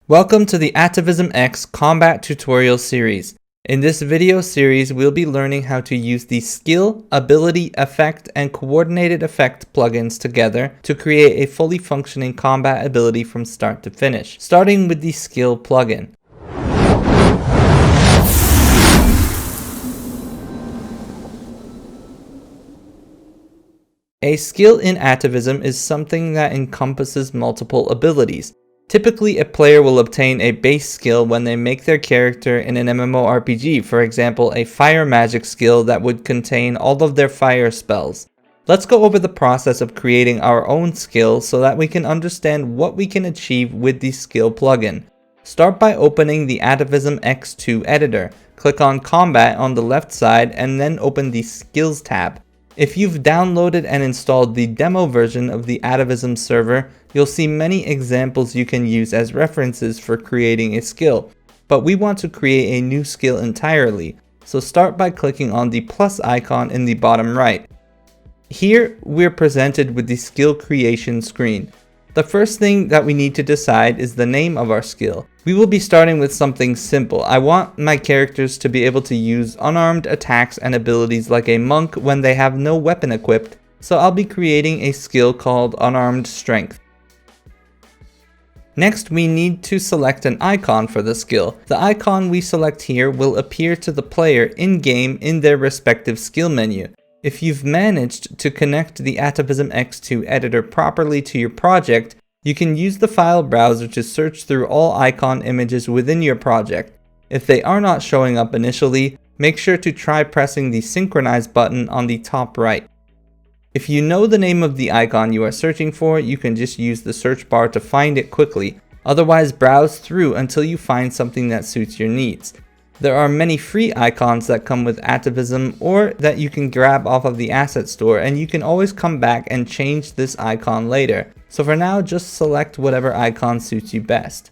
Welcome to the Atavism X Combat Tutorial Series. In this video series, we'll be learning how to use the Skill, Ability, Effect, and Coordinated Effect plugins together to create a fully functioning combat ability from start to finish, starting with the Skill plugin. A skill in Atavism is something that encompasses multiple abilities. Typically, a player will obtain a base skill when they make their character in an MMORPG, for example, a fire magic skill that would contain all of their fire spells. Let's go over the process of creating our own skill so that we can understand what we can achieve with the skill plugin. Start by opening the Atavism X2 editor. Click on Combat on the left side and then open the Skills tab. If you've downloaded and installed the demo version of the Atavism server, you'll see many examples you can use as references for creating a skill, but we want to create a new skill entirely, so start by clicking on the plus icon in the bottom right. Here, we're presented with the skill creation screen. The first thing that we need to decide is the name of our skill. We will be starting with something simple. I want my characters to be able to use unarmed attacks and abilities like a monk when they have no weapon equipped, so I'll be creating a skill called Unarmed Strength. Next, we need to select an icon for the skill. The icon we select here will appear to the player in-game in their respective skill menu. If you've managed to connect the Atavism X2 editor properly to your project, you can use the file browser to search through all icon images within your project. If they are not showing up initially, make sure to try pressing the Synchronize button on the top right. If you know the name of the icon you are searching for, you can just use the search bar to find it quickly. Otherwise, browse through until you find something that suits your needs. There are many free icons that come with Atavism or that you can grab off of the asset store, and you can always come back and change this icon later. So for now, just select whatever icon suits you best.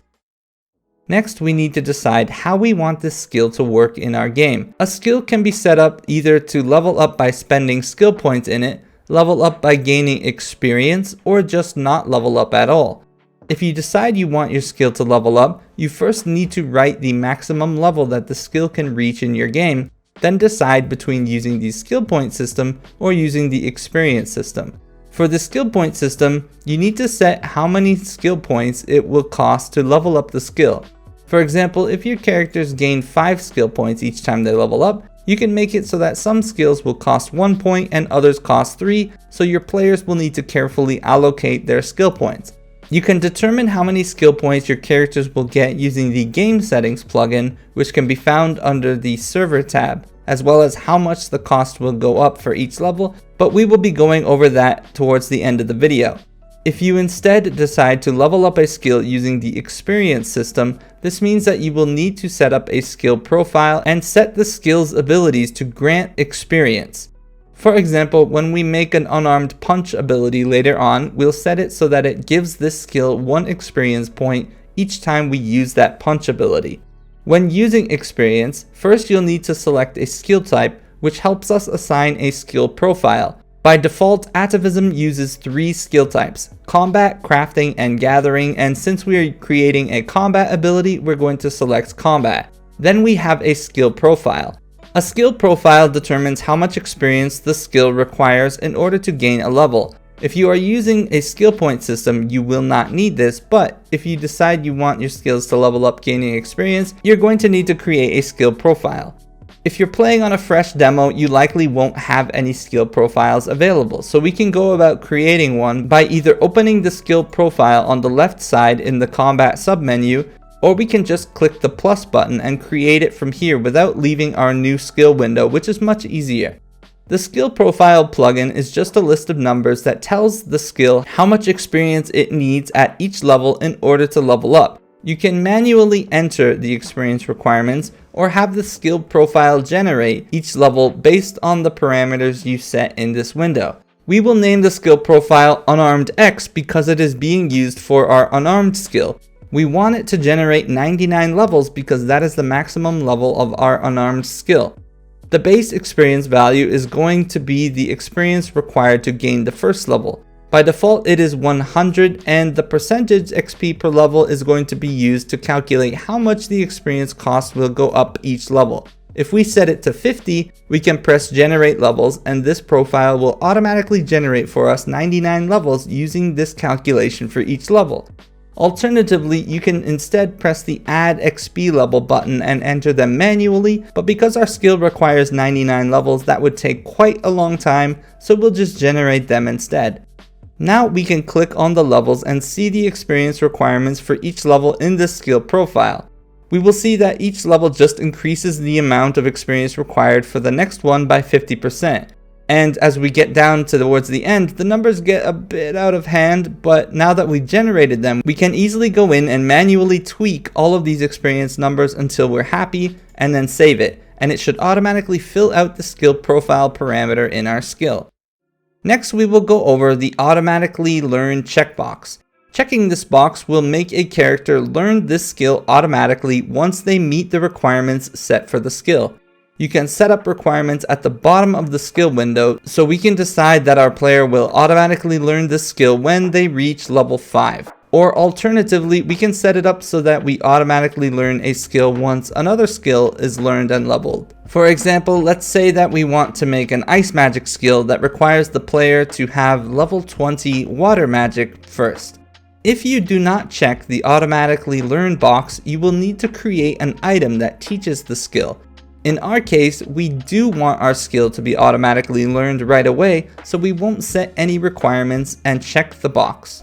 Next, we need to decide how we want this skill to work in our game. A skill can be set up either to level up by spending skill points in it, level up by gaining experience, or just not level up at all. If you decide you want your skill to level up, you first need to write the maximum level that the skill can reach in your game, then decide between using the skill point system or using the experience system. For the skill point system, you need to set how many skill points it will cost to level up the skill. For example, if your characters gain 5 skill points each time they level up, you can make it so that some skills will cost 1 point and others cost 3, so your players will need to carefully allocate their skill points. You can determine how many skill points your characters will get using the Game Settings plugin, which can be found under the Server tab, as well as how much the cost will go up for each level, but we will be going over that towards the end of the video. If you instead decide to level up a skill using the experience system, this means that you will need to set up a skill profile and set the skill's abilities to grant experience. For example, when we make an unarmed punch ability later on, we'll set it so that it gives this skill 1 experience point each time we use that punch ability. When using experience, first you'll need to select a skill type, which helps us assign a skill profile. By default, Atavism uses 3 skill types: Combat, Crafting, and Gathering, and since we are creating a combat ability, we're going to select Combat. Then we have a skill profile. A skill profile determines how much experience the skill requires in order to gain a level. If you are using a skill point system, you will not need this, but if you decide you want your skills to level up gaining experience, you're going to need to create a skill profile. If you're playing on a fresh demo, you likely won't have any skill profiles available, so we can go about creating one by either opening the skill profile on the left side in the combat submenu, or we can just click the plus button and create it from here without leaving our new skill window, which is much easier. The skill profile plugin is just a list of numbers that tells the skill how much experience it needs at each level in order to level up. You can manually enter the experience requirements or have the skill profile generate each level based on the parameters you set in this window. We will name the skill profile Unarmed X because it is being used for our unarmed skill. We want it to generate 99 levels because that is the maximum level of our unarmed skill. The base experience value is going to be the experience required to gain the first level. By default, it is 100, and the percentage XP per level is going to be used to calculate how much the experience cost will go up each level. If we set it to 50, we can press generate levels, and this profile will automatically generate for us 99 levels using this calculation for each level. Alternatively, you can instead press the add XP level button and enter them manually, but because our skill requires 99 levels, that would take quite a long time, so we'll just generate them instead. Now we can click on the levels and see the experience requirements for each level in this skill profile. We will see that each level just increases the amount of experience required for the next one by 50%. And as we get down towards the end, the numbers get a bit out of hand, but now that we generated them, we can easily go in and manually tweak all of these experience numbers until we're happy, and then save it, and it should automatically fill out the skill profile parameter in our skill. Next, we will go over the automatically learn checkbox. Checking this box will make a character learn this skill automatically once they meet the requirements set for the skill. You can set up requirements at the bottom of the skill window, so we can decide that our player will automatically learn this skill when they reach level 5. Or alternatively, we can set it up so that we automatically learn a skill once another skill is learned and leveled. For example, let's say that we want to make an ice magic skill that requires the player to have level 20 water magic first. If you do not check the automatically learn box, you will need to create an item that teaches the skill. In our case, we do want our skill to be automatically learned right away, so we won't set any requirements and check the box.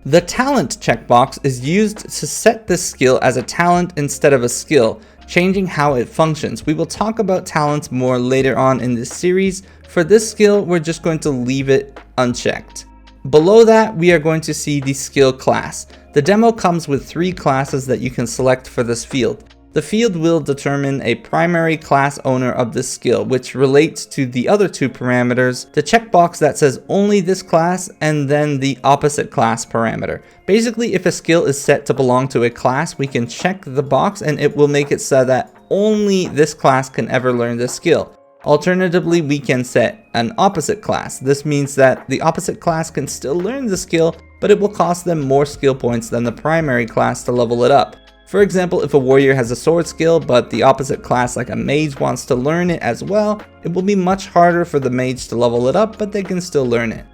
The talent checkbox is used to set this skill as a talent instead of a skill, changing how it functions. We will talk about talents more later on in this series. For this skill, we're just going to leave it unchecked. Below that, we are going to see the skill class. The demo comes with 3 classes that you can select for this field. The field will determine a primary class owner of this skill, which relates to the other 2 parameters, the checkbox that says only this class, and then the opposite class parameter. Basically, if a skill is set to belong to a class, we can check the box and it will make it so that only this class can ever learn this skill. Alternatively, we can set an opposite class. This means that the opposite class can still learn the skill, but it will cost them more skill points than the primary class to level it up. For example, if a warrior has a sword skill, but the opposite class like a mage wants to learn it as well, it will be much harder for the mage to level it up, but they can still learn it.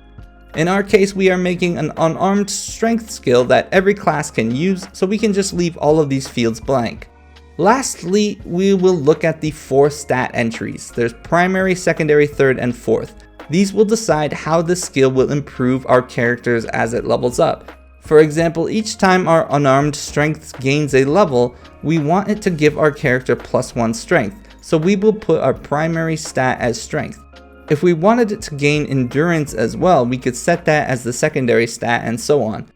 In our case, we are making an unarmed strength skill that every class can use, so we can just leave all of these fields blank. Lastly, we will look at the 4 stat entries. There's primary, secondary, third, and fourth. These will decide how the skill will improve our characters as it levels up. For example, each time our unarmed strength gains a level, we want it to give our character +1 strength, so we will put our primary stat as strength. If we wanted it to gain endurance as well, we could set that as the secondary stat and so on.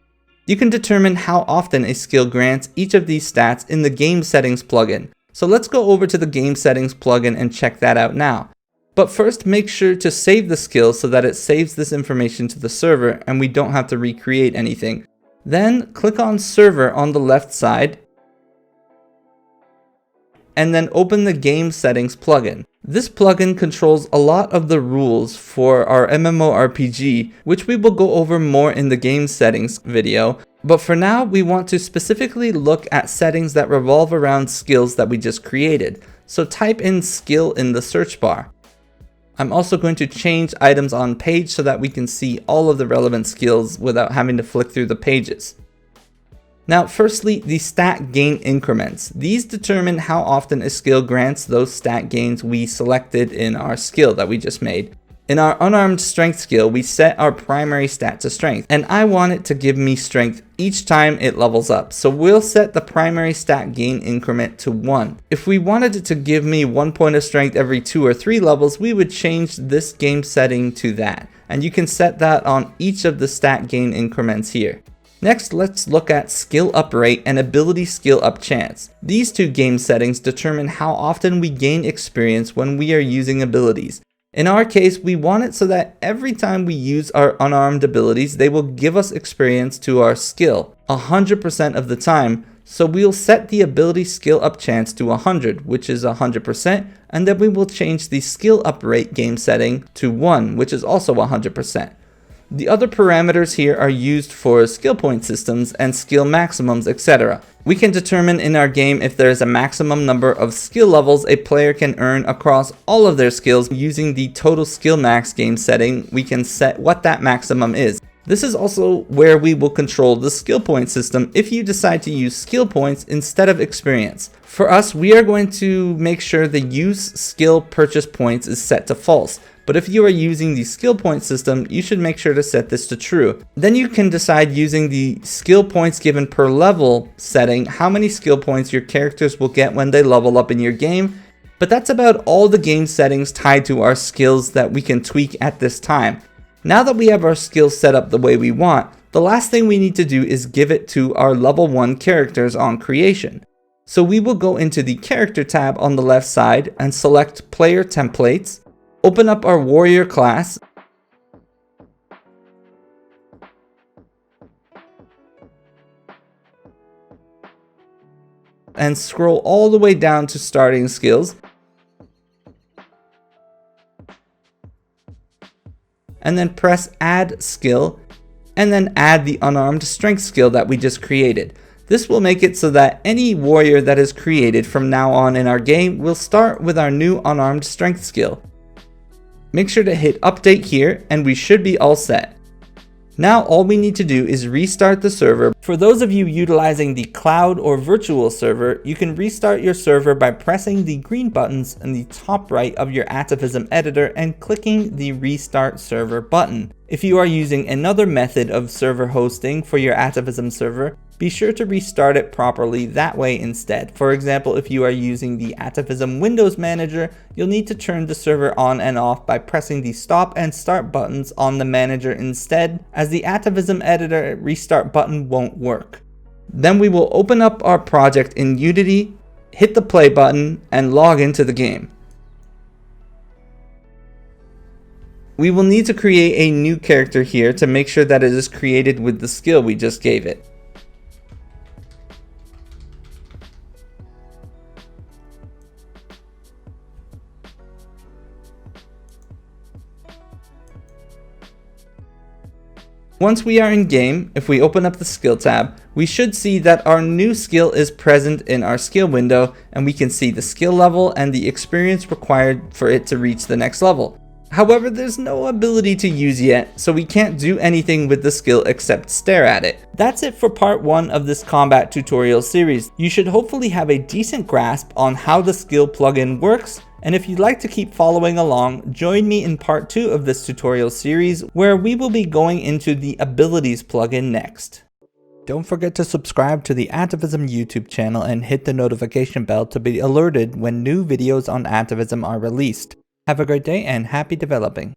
You can determine how often a skill grants each of these stats in the Game Settings plugin. So let's go over to the Game Settings plugin and check that out now. But first, make sure to save the skill so that it saves this information to the server and we don't have to recreate anything. Then click on Server on the left side and then open the Game Settings plugin. This plugin controls a lot of the rules for our MMORPG, which we will go over more in the game settings video. But for now, we want to specifically look at settings that revolve around skills that we just created. So type in skill in the search bar. I'm also going to change items on page so that we can see all of the relevant skills without having to flick through the pages. Now, firstly, the stat gain increments. These determine how often a skill grants those stat gains we selected in our skill that we just made. In our unarmed strength skill, we set our primary stat to strength, and I want it to give me strength each time it levels up. So we'll set the primary stat gain increment to 1. If we wanted it to give me 1 point of strength every 2 or 3 levels, we would change this game setting to that. And you can set that on each of the stat gain increments here. Next, let's look at skill up rate and ability skill up chance. These 2 game settings determine how often we gain experience when we are using abilities. In our case, we want it so that every time we use our unarmed abilities, they will give us experience to our skill 100% of the time. So we'll set the ability skill up chance to 100, which is 100%, and then we will change the skill up rate game setting to 1, which is also 100%. The other parameters here are used for skill point systems and skill maximums, etc. We can determine in our game if there is a maximum number of skill levels a player can earn across all of their skills. Using the total skill max game setting, we can set what that maximum is. This is also where we will control the skill point system if you decide to use skill points instead of experience. For us, we are going to make sure the use skill purchase points is set to false. But if you are using the skill point system, you should make sure to set this to true. Then you can decide using the skill points given per level setting how many skill points your characters will get when they level up in your game. But that's about all the game settings tied to our skills that we can tweak at this time. Now that we have our skills set up the way we want, the last thing we need to do is give it to our level 1 characters on creation. So we will go into the character tab on the left side and select player templates, open up our warrior class, and scroll all the way down to starting skills. And then press add skill, and then add the unarmed strength skill that we just created. This will make it so that any warrior that is created from now on in our game will start with our new unarmed strength skill. Make sure to hit update here and we should be all set. Now all we need to do is restart the server. For those of you utilizing the cloud or virtual server, you can restart your server by pressing the green buttons in the top right of your Atavism editor and clicking the restart server button. If you are using another method of server hosting for your Atavism server, be sure to restart it properly that way instead. For example, if you are using the Atavism Windows Manager, you'll need to turn the server on and off by pressing the stop and start buttons on the manager instead, as the Atavism editor restart button won't work. Then we will open up our project in Unity, hit the play button, and log into the game. We will need to create a new character here to make sure that it is created with the skill we just gave it. Once we are in game, if we open up the skill tab, we should see that our new skill is present in our skill window, and we can see the skill level and the experience required for it to reach the next level. However, there's no ability to use yet, so we can't do anything with the skill except stare at it. That's it for part 1 of this combat tutorial series. You should hopefully have a decent grasp on how the skill plugin works, and if you'd like to keep following along, join me in part 2 of this tutorial series, where we will be going into the abilities plugin next. Don't forget to subscribe to the Atavism YouTube channel and hit the notification bell to be alerted when new videos on Atavism are released. Have a great day and happy developing.